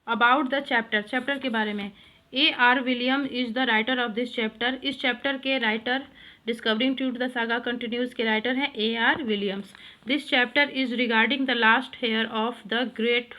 About the chapter, chapter के बारे में। A.R. William is the writer of this chapter, इस चैप्टर के राइटर, discovering truth the saga continues के राइटर हैं A.R. Williams. This chapter is regarding the last heir of the great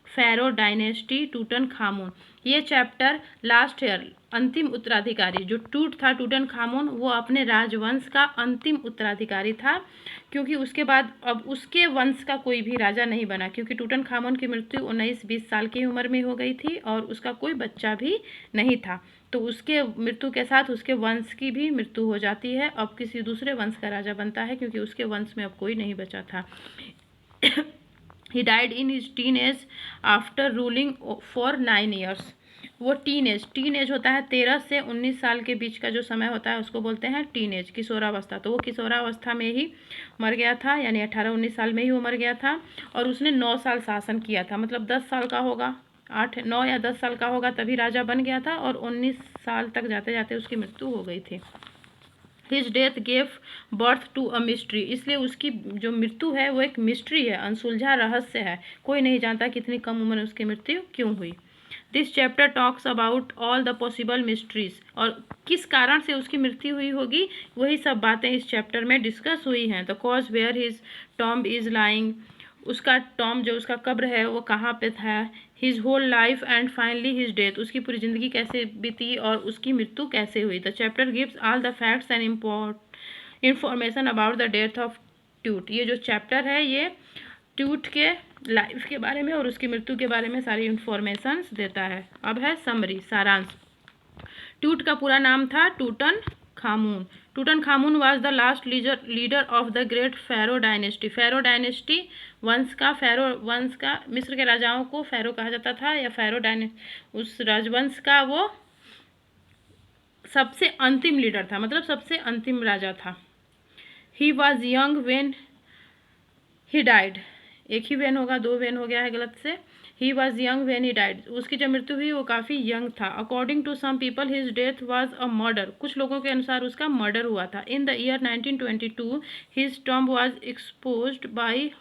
pharaoh dynasty Tutankhamun. ये chapter last hair, अंतिम उत्तराधिकारी, जो टूट था टूटन खामून, वो अपने राजवंश का अंतिम उत्तराधिकारी था, क्योंकि उसके बाद अब उसके वंश का कोई भी राजा नहीं बना, क्योंकि टूटन खामून की मृत्यु 19-20 साल की उम्र में हो गई थी और उसका कोई बच्चा भी नहीं था। तो उसके मृत्यु के साथ उसके वंश की भी मृत्यु हो जाती है, अब किसी दूसरे वंश का राजा बनता है, क्योंकि उसके वंश में अब कोई नहीं बचा था। He died in his teenage after ruling for 9 years. वो टीन एज होता है 13 से 19 साल के बीच का जो समय होता है उसको बोलते हैं टीन एज, किशोरावस्था। तो वो किशोरावस्था में ही मर गया था, यानी 18-19 साल में ही वो मर गया था। और उसने 9 साल शासन किया था, मतलब 10 साल का होगा, 8-9 या 10 साल का होगा तभी राजा बन गया था, और 19 साल तक जाते जाते उसकी मृत्यु हो गई थी। His death gave birth to a mystery, इसलिए उसकी जो मृत्यु है वो एक मिस्ट्री है, अनसुलझा रहस्य है, कोई नहीं जानता कि इतनी कम उम्र में उसकी मृत्यु क्यों हुई। This chapter talks about all the possible mysteries, और किस कारण से उसकी मृत्यु हुई होगी वही सब बातें इस चैप्टर में डिस्कस हुई हैं। The cause where his tomb is lying, उसका टॉम्ब जो उसका कब्र है वो कहाँ पे था। His whole life and finally his death, उसकी पूरी ज़िंदगी कैसे बीती और उसकी मृत्यु कैसे हुई। The chapter gives all the facts and information about the death of tweet, ये जो चैप्टर है ये ट्यूट के लाइफ के बारे में और उसकी मृत्यु के बारे में सारी इंफॉर्मेशन देता है। अब है समरी, सारांश। ट्यूट का पूरा नाम था Tutankhamun. Tutankhamun was the last leader of the great pharaoh dynasty, pharaoh dynasty वंश का, फेरो वंश का, मिस्र के राजाओं को फेरो कहा जाता था, या फेरो उस राजवंश का वो सबसे अंतिम लीडर था, मतलब सबसे अंतिम राजा था। ही was young when he died, एक ही वेन होगा, 2 वेन हो गया है गलत से। He was young when he died, उसकी जब मृत्यु हुई वो काफ़ी यंग था। According to some people his death was a murder, कुछ लोगों के अनुसार उसका मर्डर हुआ था। In the year 1922 his tomb was exposed by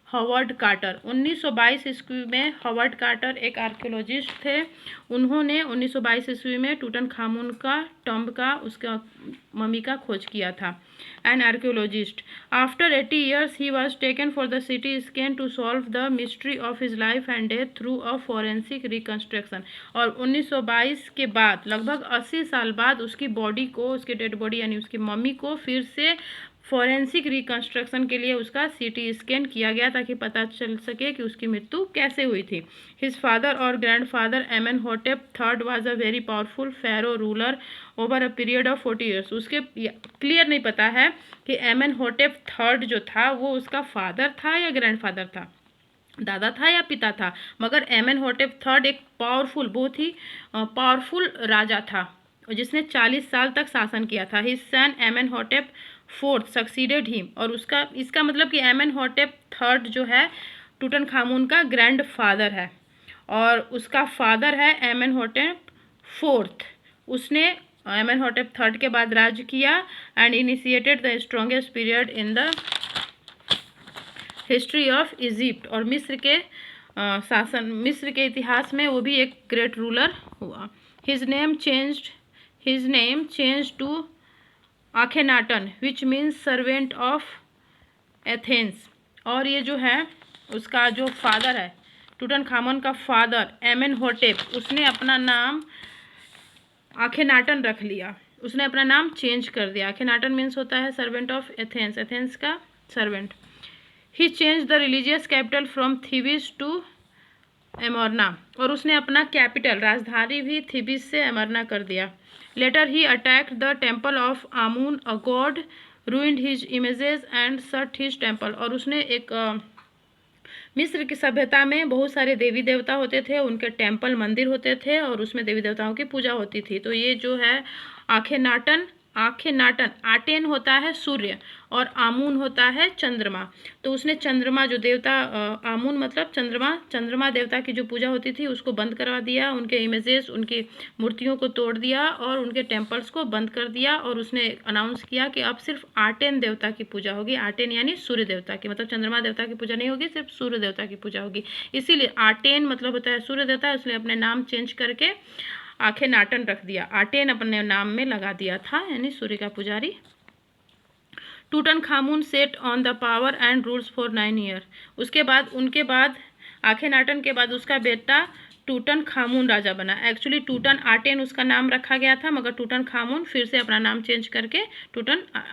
Howard Carter, 1922 ईस्वी में हॉवर्ड कार्टर एक आर्कियोलॉजिस्ट थे, उन्होंने 1922 ईस्वी में टूटन खामून का टॉम्ब का, उसका मम्मी का खोज किया था। An archaeologist, after 80 years he was taken for the CT scan to solve the mystery of his life and death through a forensic reconstruction, और 1922 के बाद लगभग 80 साल बाद उसकी बॉडी को, उसकी डेड बॉडी यानी उसकी मम्मी को फिर से फॉरेंसिक रिकन्स्ट्रक्शन के लिए उसका सीटी स्कैन किया गया, ताकि पता चल सके कि उसकी मृत्यु कैसे हुई थी। हिज फादर और grandfather Amenhotep III was a very powerful pharaoh ruler over a period of 40 years। उसके क्लियर नहीं पता है कि एमेनहोटेप III जो था वो उसका फादर था या ग्रैंडफादर था, दादा था या पिता था, मगर एमेनहोटेप III एक पावरफुल, बहुत ही पावरफुल राजा था जिसने 40 साल तक शासन किया था। His son Amenhotep IV succeeded him, और उसका, इसका मतलब कि एमेनहोटेप III जो है टूटन खामून का ग्रैंड फादर है, और उसका फादर है एमेनहोटेप IV। उसने एमेनहोटेप III के बाद राज किया and initiated the strongest period in the history of Egypt, और मिस्र के शासन, मिस्र के इतिहास में वो भी एक ग्रेट रूलर हुआ। His name change to Akhenaten which means servant of Athens, और ये जो है उसका जो फादर है टूटन खामून का फादर एमेनहोटेप, उसने अपना नाम आखेनाटन रख लिया, उसने अपना नाम चेंज कर दिया। आखेनाटन मीन्स होता है सर्वेंट ऑफ एथेंस, एथेंस का servant. He change the religious capital from Thebes to Amarna, और उसने अपना कैपिटल, राजधानी भी थीबिस से एमरना कर दिया। Later he attacked the temple of Amun a god, ruined his images and shut his temple, और उसने एक मिस्र की सभ्यता में बहुत सारे देवी देवता होते थे, उनके टेम्पल, मंदिर होते थे, और उसमें देवी देवताओं की पूजा होती थी। तो ये जो है आखेनाटन आखेनाटन, आटेन होता है सूर्य और आमून होता है चंद्रमा। तो उसने चंद्रमा जो देवता, आमून मतलब चंद्रमा देवता की जो पूजा होती थी उसको बंद करवा दिया, उनके इमेजेस, उनकी मूर्तियों को तोड़ दिया और उनके टेम्पल्स को बंद कर दिया। और उसने अनाउंस किया कि अब सिर्फ आटेन देवता की पूजा होगी। आटेन यानी सूर्य देवता की, मतलब चंद्रमा देवता की पूजा नहीं होगी, सिर्फ सूर्य देवता की पूजा होगी। इसीलिए आटेन मतलब होता है सूर्य देवता, इसलिए अपने नाम चेंज करके आखेनाटन रख दिया। आटेन अपने नाम में लगा दिया था, यानी सूर्य का पुजारी। Tutankhamun set on the power and rules for 9 year. उनके बाद आखेनाटन के बाद उसका बेटा टूटनखामुन राजा बना। एक्चुअली टूटन आटेन उसका नाम रखा गया था, मगर टूटनखामुन फिर से अपना नाम चेंज करके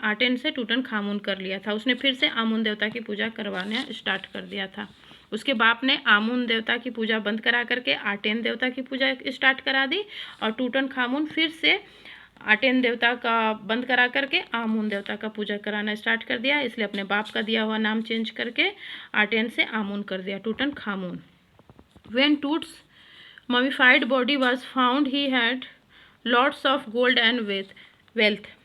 आटेन से टूटनखामुन कर लिया था। उसने फिर से आमुन देवता की पूजा करवाना स्टार्ट कर दिया था। उसके बाप ने आमुन देवता की पूजा बंद करा करके आटेन देवता की पूजा स्टार्ट करा दी, और टूटनखामुन फिर से आटेन देवता का बंद करा करके आमुन देवता का पूजा कराना स्टार्ट कर दिया। इसलिए अपने बाप का दिया हुआ नाम चेंज करके आटेन से आमुन कर दिया, टूटनखामुन। When Tut's mummified body was found, he had lots of gold and wealth.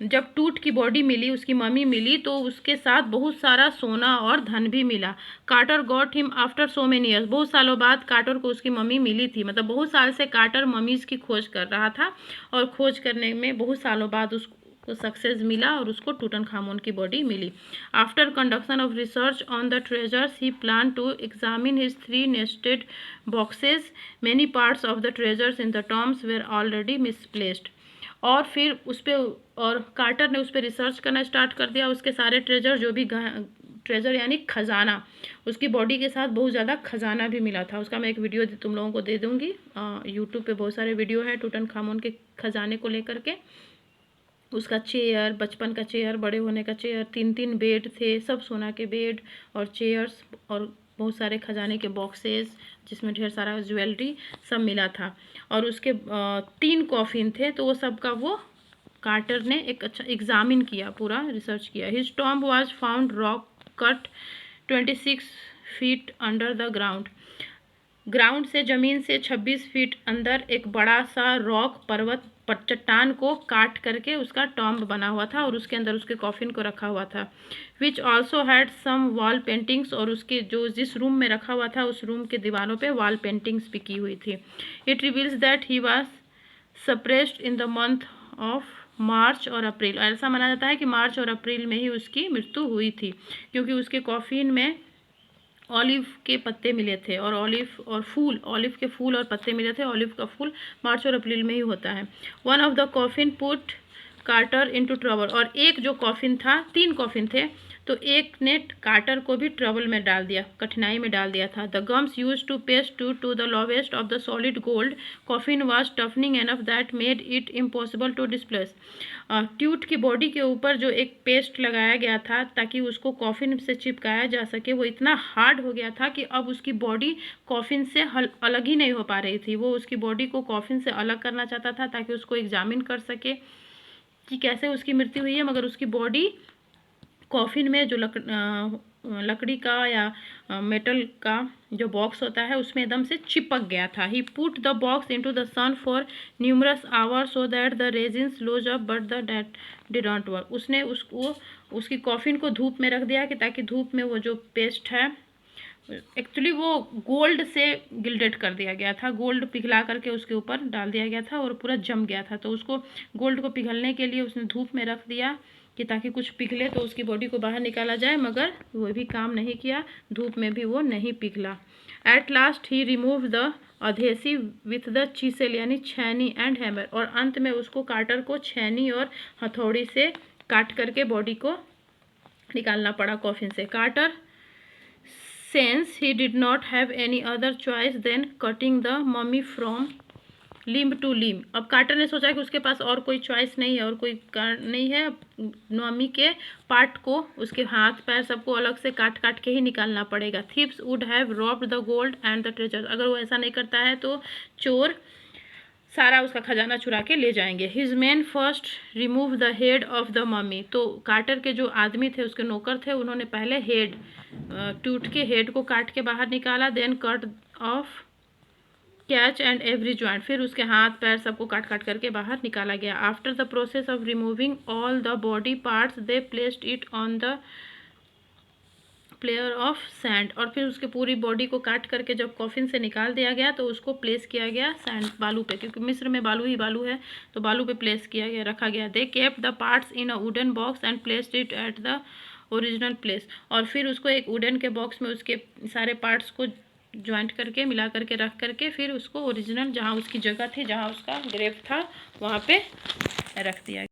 जब टूट की बॉडी मिली, उसकी मम्मी मिली, तो उसके साथ बहुत सारा सोना और धन भी मिला। Carter got him after so many years. बहुत सालों बाद कार्टर को उसकी मम्मी मिली थी, मतलब बहुत साल से कार्टर मम्मीज़ की खोज कर रहा था, और खोज करने में बहुत सालों बाद उसको सक्सेस मिला और उसको टूटनखामुन की बॉडी मिली। After conduction of research on the treasures he plan to examine his 3 nested boxes. Many parts of the treasures in the tombs were already misplaced. और फिर उस पर, और कार्टर ने उस पर रिसर्च करना स्टार्ट कर दिया। उसके सारे ट्रेजर, जो भी ट्रेजर यानी खजाना, उसकी बॉडी के साथ बहुत ज़्यादा खजाना भी मिला था। उसका मैं एक वीडियो तुम लोगों को दे दूँगी, यूट्यूब पे बहुत सारे वीडियो है टूटनखामुन के खजाने को लेकर के। उसका चेयर, बचपन का चेयर, बड़े होने का चेयर, 3-3 बेड थे, सब सोना के बेड और चेयर्स, और बहुत सारे खजाने के बॉक्सेस जिसमें ढेर सारा ज्वेलरी सब मिला था। और उसके 3 कॉफिन थे, तो वो सब का वो कार्टर ने एक अच्छा एग्जामिन किया, पूरा रिसर्च किया। His tomb was found rock cut 26 feet under the ground से, ज़मीन से 26 फीट अंदर एक बड़ा सा रॉक, पर्वत चट्टान को काट करके उसका टॉम्ब बना हुआ था, और उसके अंदर उसके कॉफिन को रखा हुआ था। Which also had some wall paintings, और उसके जो जिस रूम में रखा हुआ था उस रूम के दीवारों पे वॉल पेंटिंग्स भी की हुई थी। It reveals that he was suppressed in the month of March और अप्रैल। ऐसा माना जाता है कि मार्च और अप्रैल में ही उसकी मृत्यु हुई थी, क्योंकि उसके कॉफिन में ऑलिव के पत्ते मिले थे, और ऑलिव के फूल और पत्ते मिले थे। ऑलिव का फूल मार्च और अप्रैल में ही होता है। One of the coffin put Carter into trouble, और एक जो कॉफिन था, 3 कॉफिन थे, तो एक ने कार्टर को भी ट्रबल में डाल दिया, कठिनाई में डाल दिया था। The gums use to paste to the lowest of the solid gold coffin was toughening enough that made it impossible to displace. Tut की बॉडी के ऊपर जो एक पेस्ट लगाया गया था ताकि उसको कॉफिन से चिपकाया जा सके, वो इतना हार्ड हो गया था कि अब उसकी बॉडी कॉफिन से अलग ही नहीं हो पा रही थी। वो उसकी बॉडी को कॉफिन से अलग करना चाहता था ताकि उसको एग्जामिन कर सके कि कैसे उसकी मृत्यु हुई है, मगर उसकी बॉडी कॉफिन में जो लकड़ी का या मेटल का जो बॉक्स होता है उसमें एकदम से चिपक गया था। He put the box into the sun for numerous hours so that the resins loose up but the date did not work. उसने उसकी कॉफिन को धूप में रख दिया कि ताकि धूप में वो जो पेस्ट है, एक्चुअली वो गोल्ड से गिल्डेड कर दिया गया था, गोल्ड पिघला करके उसके ऊपर डाल दिया गया था और पूरा जम गया था। तो उसको गोल्ड को पिघलने के लिए उसने धूप में रख दिया कि ताकि कुछ पिघले तो उसकी बॉडी को बाहर निकाला जाए, मगर वो भी काम नहीं किया, धूप में भी वो नहीं पिघला। At last he remove the adhesive with the chisel यानी छैनी एंड हैमर, और अंत में उसको कार्टर को छैनी और हथौड़ी से काट करके बॉडी को निकालना पड़ा कॉफिन से। Carter since he did not have any other choice than cutting the mummy from limb to limb। अब कार्टर ने सोचा कि उसके पास और कोई चॉइस नहीं है और कोई कारण नहीं है, मम्मी के पार्ट को, उसके हाथ पैर सबको अलग से काट काट के ही निकालना पड़ेगा। Thieves would have robbed the gold and the treasure, अगर वो ऐसा नहीं करता है तो चोर सारा उसका खजाना चुरा के ले जाएंगे। His man first remove the head of the mummy, तो कार्टर के जो आदमी थे, उसके नौकर थे, उन्होंने पहले हेड, टूट के हेड को काट के बाहर निकाला। Then cut off catch and every joint, फिर उसके हाथ पैर सबको काट काट करके बाहर निकाला गया। After the process of removing all the body parts they placed it on the player of sand, और फिर उसके पूरी बॉडी को काट करके जब कॉफिन से निकाल दिया गया तो उसको प्लेस किया गया सैंड, बालू पे, क्योंकि मिस्र में बालू ही बालू है तो बालू पे प्लेस किया गया, रखा गया। They kept the parts in a wooden box and placed it at the original place, और फिर उसको एक वुडन के बॉक्स में उसके सारे पार्ट्स को ज्वाइंट करके मिला करके रख करके फिर उसको ओरिजिनल जहाँ उसकी जगह थी, जहाँ उसका ग्रेव था, वहाँ पे रख दिया।